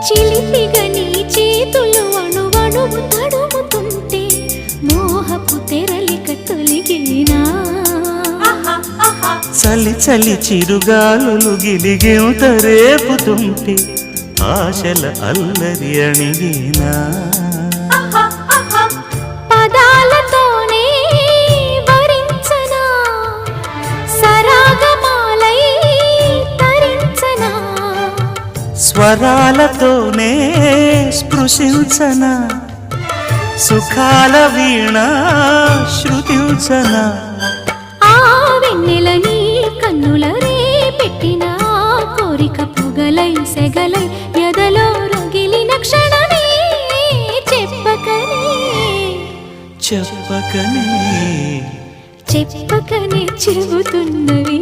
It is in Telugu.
చిలిపిగా నీ చేతులు అణువణువు తడుముతుంటే మోహపు తెరలిక తొలిగేనా చలి చలి చిరుగాలులు గిలిగేంత రేపుతుంటే ఆశల అల్లరి అణిగేనా పదాలతోనే వరించనా సరాగమాలై తరించనా స్వరాలతోనే స్పృశించనా సుఖాల వీణ శృతించనా ఆ వెన్నెల నీ కన్నుల రే పెట్టిన కోరిక పొగలై సెగలై ఎదలో రగిలిన క్షణమే చెప్పకనే చెప్పకనే చెప్పకనే చెబుతున్నవి